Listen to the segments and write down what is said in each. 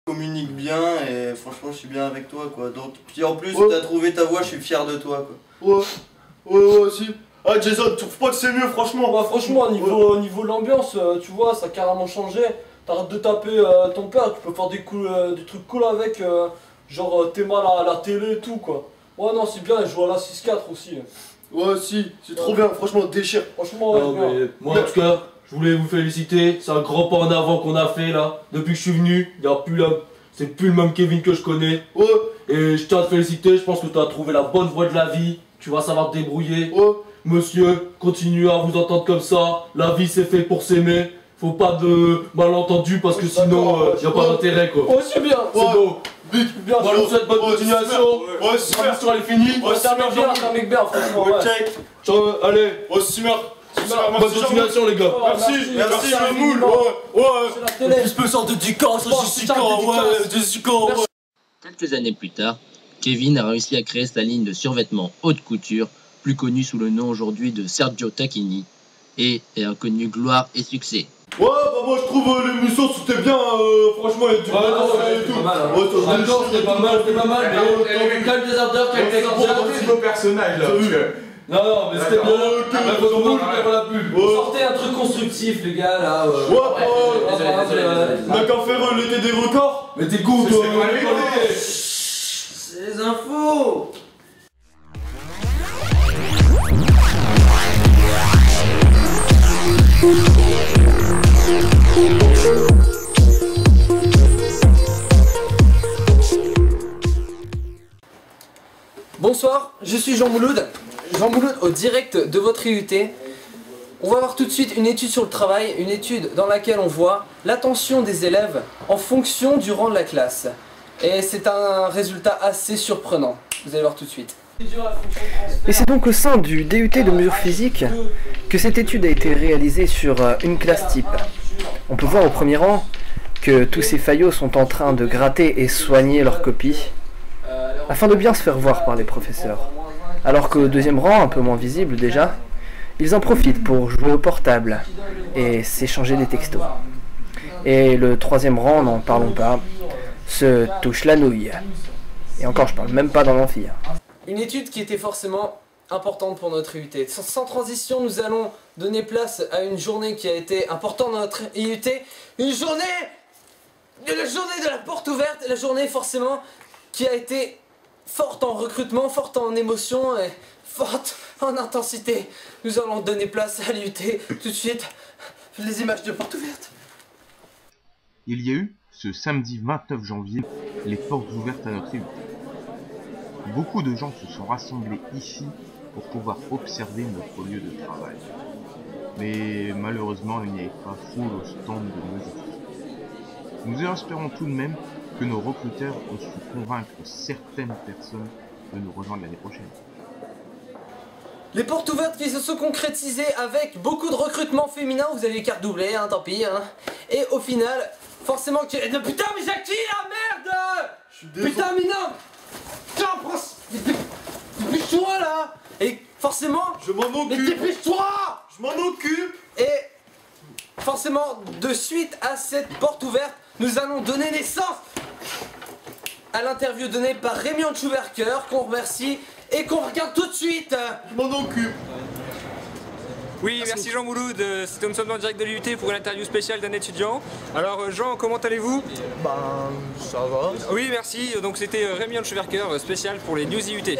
Communique bien et franchement je suis bien avec toi quoi. Donc puis en plus t'as trouvé ta voix, je suis fier de toi quoi. Ouais aussi. Ah Jason, tu trouves pas que c'est mieux franchement? Bah franchement niveau de l'ambiance, tu vois, ça a carrément changé. T'arrêtes de taper ton père, tu peux faire des trucs cool avec, genre t'es mal à la télé et tout quoi. Ouais non c'est bien, je joue à la 6-4 aussi. Ouais si, c'est trop bien, franchement déchire. Franchement ouais, mais moi en tout cas, je voulais vous féliciter, c'est un grand pas en avant qu'on a fait là. Depuis que je suis venu, c'est plus le même Kevin que je connais. Ouais. Et je tiens à te féliciter, je pense que tu as trouvé la bonne voie de la vie, tu vas savoir te débrouiller. Ouais. Monsieur, continuez à vous entendre comme ça, la vie c'est fait pour s'aimer. Faut pas de malentendus parce que sinon y a pas d'intérêt quoi. Ouais c'est bien. C'est beau. Bien Bon, je vous souhaite bonne continuation. Ouais super. La mission elle est finie. Ouais c'est un mec bien franchement ouais. Ciao, allez. Ouais super. Bonne continuation les gars. Merci Mamoul. Ouais. C'est la télé. Spécial dédicace à Jessica, ouais, Jessica, ouais. Quelques années plus tard, Kevin a réussi à créer sa ligne de survêtements haute couture, plus connue sous le nom aujourd'hui de Sergio Tacchini, et a connu gloire et succès. Ouais, bah moi je trouve l'émission c'était bien, franchement il y a du Ouais, non, c'était pas mal. C'était pas mal, mais calme des ardeurs, calme des ardeurs. C'est beau personnage là. Non, mais c'était bien. La pub. Sortez un truc constructif les gars là. On a qu'à faire l'été des records. Mais t'es con toi. C'est les infos. Bonsoir, je suis Jean Mouloud au direct de votre IUT. On va voir tout de suite une étude sur le travail, une étude dans laquelle on voit l'attention des élèves en fonction du rang de la classe. Et c'est un résultat assez surprenant, vous allez voir tout de suite. Et c'est donc au sein du DUT de mesure physique que cette étude a été réalisée sur une classe type. On peut voir au premier rang que tous ces faillots sont en train de gratter et soigner leurs copies afin de bien se faire voir par les professeurs. Alors qu'au deuxième rang, un peu moins visible déjà, ils en profitent pour jouer au portable et s'échanger des textos. Et le troisième rang, n'en parlons pas, se touche la nouille. Et encore, je parle même pas dans l'amphi. Une étude qui était forcément importante pour notre IUT. Sans transition, nous allons donner place à une journée qui a été importante dans notre IUT. Une journée, la journée de la porte ouverte, la journée forcément qui a été forte en recrutement, forte en émotion et forte en intensité. Nous allons donner place à l'IUT tout de suite. Les images de porte ouverte. Il y a eu, ce samedi 29 janvier, les portes ouvertes à notre IUT. Beaucoup de gens se sont rassemblés ici pour pouvoir observer notre lieu de travail. Mais malheureusement, il n'y avait pas foule au stand de mesure. Nous espérons tout de même que nos recruteurs ont su convaincre certaines personnes de nous rejoindre l'année prochaine. Les portes ouvertes qui se sont concrétisées avec beaucoup de recrutement féminin, vous avez les cartes doublées, hein, tant pis. Hein. Et au final, forcément que... Putain mais j'ai qui la merde. Putain mais non. Tiens, dépêche-toi là. Et forcément... Je m'en occupe. Mais dépêche-toi. Je m'en occupe. Et forcément, de suite à cette porte ouverte, nous allons donner naissance à l'interview donnée par Rémi Schuberker, qu'on remercie et qu'on regarde tout de suite. Je m'en occupe. Oui, merci Jean Mouloud. Nous sommes en direct de l'IUT pour une interview spéciale d'un étudiant. Alors Jean, comment allez-vous? Ben, ça va. Oui, merci. Donc c'était Rémi Schuberker, spécial pour les news IUT.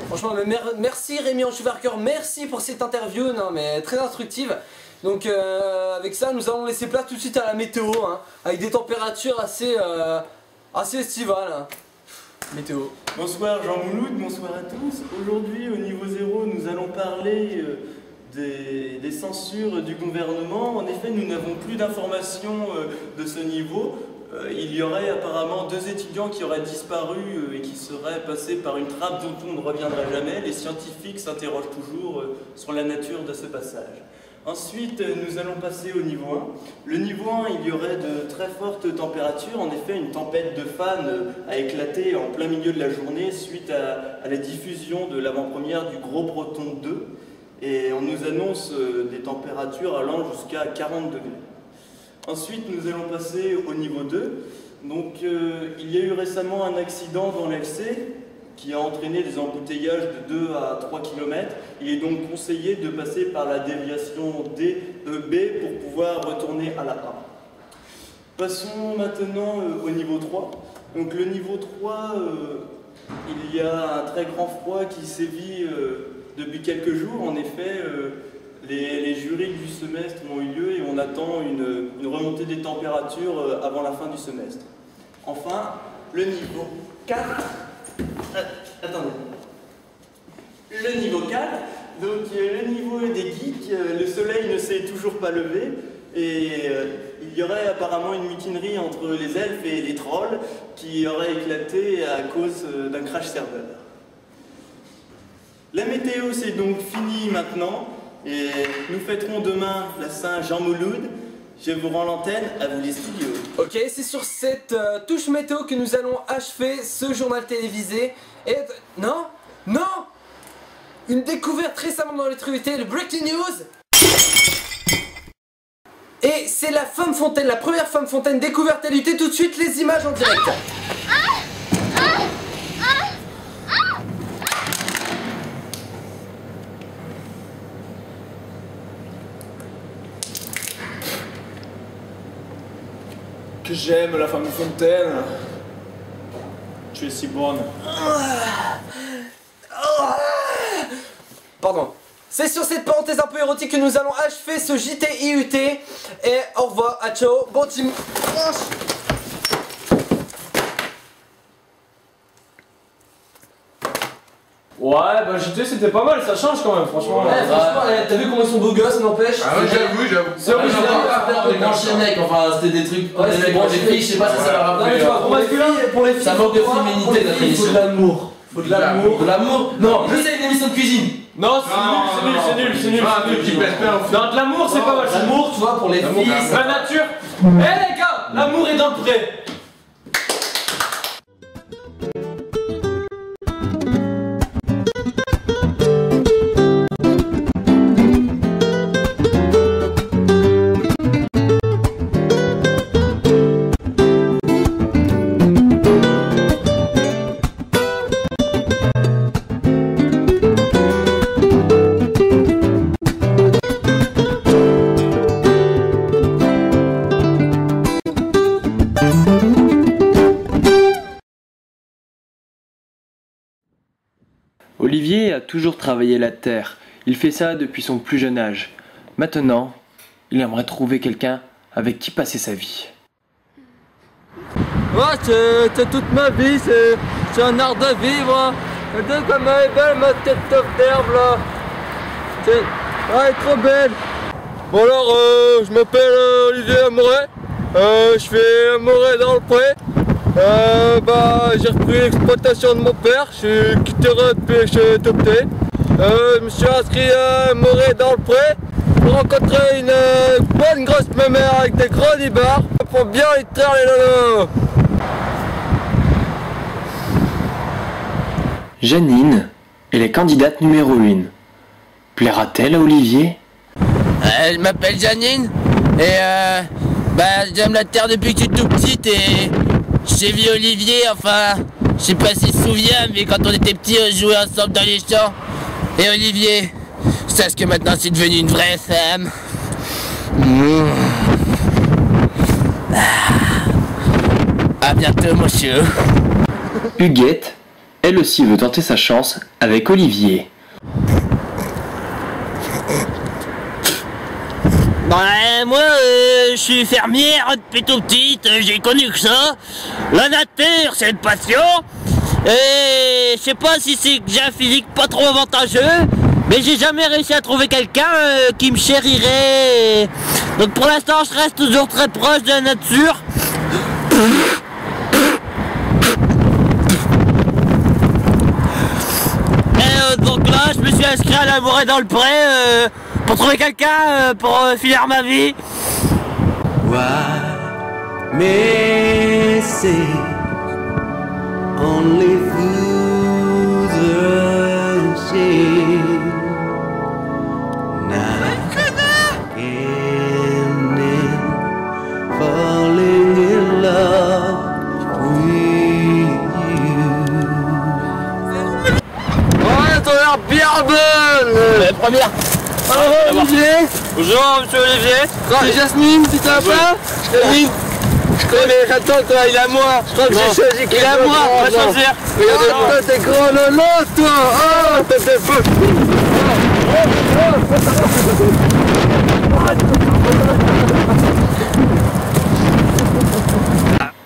Franchement, merci Rémi Schuberker, merci pour cette interview, non mais très instructive. Donc avec ça, nous allons laisser place tout de suite à la météo, hein, avec des températures assez estivales. Hein. Météo. Bonsoir Jean Mouloud, bonsoir à tous. Aujourd'hui au niveau 0, nous allons parler des censures du gouvernement. En effet, nous n'avons plus d'informations de ce niveau. Il y aurait apparemment 2 étudiants qui auraient disparu et qui seraient passés par une trappe dont on ne reviendra jamais. Les scientifiques s'interrogent toujours sur la nature de ce passage. Ensuite, nous allons passer au niveau 1. Le niveau 1, il y aurait de très fortes températures. En effet, une tempête de fans a éclaté en plein milieu de la journée suite à la diffusion de l'avant-première du Gros Proton 2. Et on nous annonce des températures allant jusqu'à 40 degrés. Ensuite, nous allons passer au niveau 2. Donc il y a eu récemment un accident dans l'FC qui a entraîné des embouteillages de 2 à 3 km. Il est donc conseillé de passer par la déviation DEB pour pouvoir retourner à la A. Passons maintenant au niveau 3. Donc le niveau 3, il y a un très grand froid qui sévit depuis quelques jours. En effet, les jurys du semestre ont eu lieu et on attend une remontée des températures avant la fin du semestre. Enfin, le niveau 4. Attendez. Le niveau 4, donc le niveau des geeks, le soleil ne s'est toujours pas levé et il y aurait apparemment une mutinerie entre les elfes et les trolls qui aurait éclaté à cause d'un crash serveur. La météo c'est donc fini maintenant et nous fêterons demain la Saint-Jean-Mouloud. Je vous rends l'antenne, à vous les studios. Ok, c'est sur cette touche météo que nous allons achever ce journal télévisé. Et... Non, une découverte récemment dans l'électricité, le Breaking News. Et c'est la femme fontaine, la première femme fontaine découverte à l'UT. Tout de suite les images en direct. Que j'aime la femme fontaine. Tu es si bonne. Pardon. C'est sur cette parenthèse un peu érotique que nous allons achever ce JT IUT. Et au revoir, à ciao, bon team. Ouais, bah JT c'était pas mal, ça change quand même, franchement. Ouais, franchement, t'as vu comment ils sont beaux gosses, n'empêche. Ah ouais, j'avoue. C'est vrai, Des grands mecs, enfin c'était des trucs pour des mecs, pour des filles, je sais pas si ça va rappeler. Pour les filles, Ça manque de féminité notre il faut émission. de l'amour. Faut de l'amour. De l'amour? Non, mais c'est une émission de cuisine. Non, c'est nul. Non, de l'amour c'est pas mal. L'amour, tu vois, pour les filles. La nature. Eh les gars, l'amour est dans le pré. Olivier a toujours travaillé la terre. Il fait ça depuis son plus jeune âge. Maintenant, il aimerait trouver quelqu'un avec qui passer sa vie. Ouais, c'est toute ma vie, c'est un art de vivre. Regarde comme elle est belle ma tête d'herbe là. Elle est trop belle. Bon alors, je m'appelle Olivier Amouret. Je fais Amouret dans le pré. J'ai repris l'exploitation de mon père, je suis quitterai depuis que j'ai adopté. Je me suis inscrit à Amouret dans le pré pour rencontrer une bonne grosse mémère avec des gros nibards pour bien lui traire les lolos. Janine est la candidate numéro 1. Plaira-t-elle à Olivier? Je m'appelle Janine et j'aime la terre depuis que je suis tout petite et j'ai vu Olivier, enfin, je sais pas s'il se souvient, mais quand on était petits, on jouait ensemble dans les champs. Et Olivier, sache que maintenant c'est devenu une vraie femme. À bientôt, monsieur. Huguette, elle aussi veut tenter sa chance avec Olivier. Moi, je suis fermière depuis tout petite, j'ai connu que ça. La nature, c'est une passion. Et je sais pas si c'est que j'ai un physique pas trop avantageux, mais j'ai jamais réussi à trouver quelqu'un qui me chérirait. Donc pour l'instant, je reste toujours très proche de la nature. Et donc là, je me suis inscrit à l'Amouret dans le pré pour trouver quelqu'un pour finir ma vie. Why missing only fools rushing now falling in love carbone. La première. Olivier. Bonjour, monsieur Olivier. C'est Jasmine, tu t'en pas? Jasmine. Je connais, attends, toi, il est à moi. Je crois que j'ai choisi qu'il est à moi, on va choisir. Regarde, toi, t'es grand lolo, toi. Oh, t'es fou.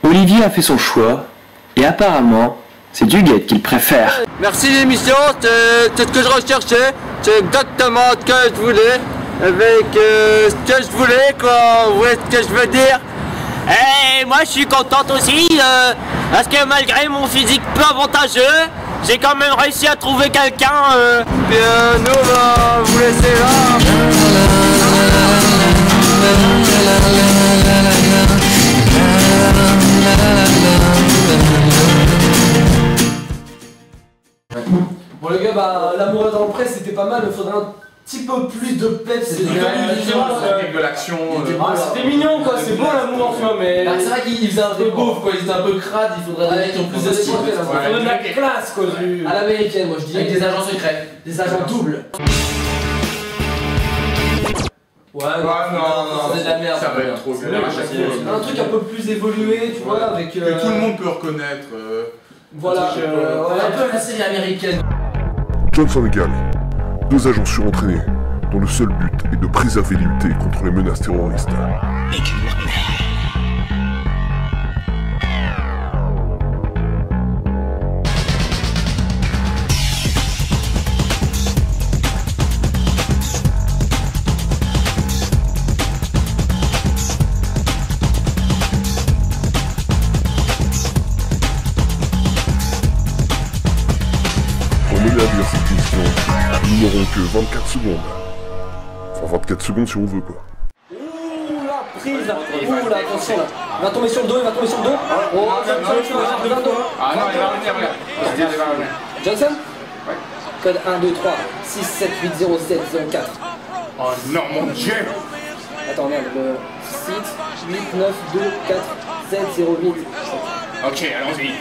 Olivier a fait son choix, et apparemment, c'est Duguette qu'il préfère. Merci l'émission, c'est ce que je recherchais, c'est exactement ce que je voulais, avec ce que je voulais, quoi, vous voyez ce que je veux dire? Et moi je suis contente aussi, parce que malgré mon physique peu avantageux, j'ai quand même réussi à trouver quelqu'un. Puis nous, on va vous laisser là. Bon les gars, bah l'amour est dans le pré, c'était pas mal, il faudrait un petit peu plus de peps. C'était de l'action. C'était mignon quoi, c'est beau l'amour en soi, mais... C'est vrai qu'il faisait un peu beauf quoi, il était un peu crade, il faudrait des mecs qui ont plus de style. Il faudrait de la classe quoi, à l'américaine moi je dis. Avec des agents secrets, des agents doubles. Ouais, non, c'est de la merde. Ça va être trop bien à chaque fois. Un truc un peu plus évolué, tu vois, avec... Que tout le monde peut reconnaître. Voilà, un peu la série américaine. Johnson et Gall, deux agents surentraînés, dont le seul but est de préserver l'IUT contre les menaces terroristes. Nous n'aurons que 24 secondes. Enfin 24 secondes si on veut quoi. Ouh la prise là. Ouh là, attention là. Il va tomber sur le dos, il va tomber sur le dos. Oh, il va dos. Ah non, il va revenir, regarde. Il va revenir. Johnson? Ouais. Code 1, 2, 3, 6, 7, 8, 0, 7, 0, 4. Oh non, mon Dieu. Attends, merde, le 6, 8, 9, 2, 4, 7, 0, 8. Ok, allons-y.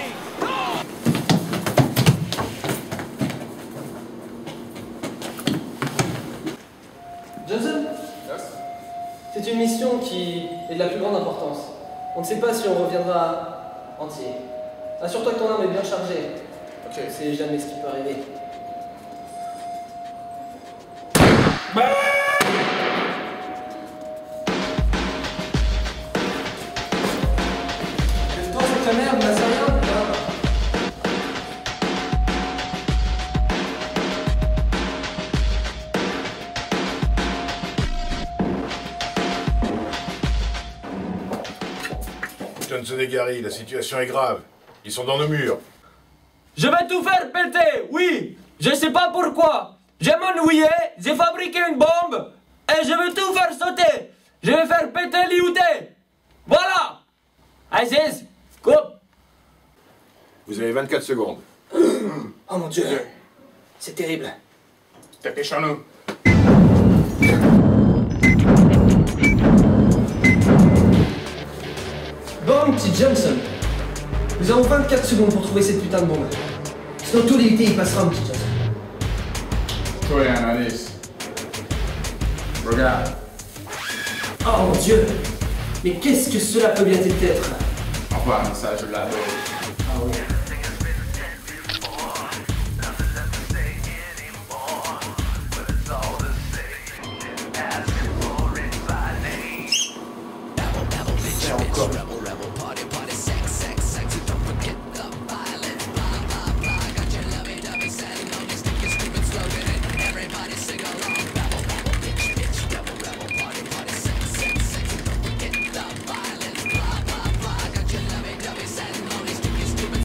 Johnson? C'est une mission qui est de la plus grande importance. On ne sait pas si on reviendra entier. Assure-toi que ton arme est bien chargée. Ok. On sait jamais ce qui peut arriver. Toi, c'est ta merde, mais c'est rien. Johnson et Gary, la situation est grave. Ils sont dans nos murs. Je vais tout faire péter, oui. Je sais pas pourquoi. J'ai m'ennuyé, j'ai fabriqué une bombe et je vais tout faire sauter. Je vais faire péter l'IUT. Voilà. Aziz, coupe. Vous avez 24 secondes. Oh mon Dieu, c'est terrible. Tapez sur nous. Bon, petit Johnson. Nous avons 24 secondes pour trouver cette putain de bombe. Sinon tout l'IUT il passera, petit Johnson. Toi, Alice. Regarde. Oh mon Dieu. Mais qu'est-ce que cela peut bien être? Enfin, ça, je l'adore.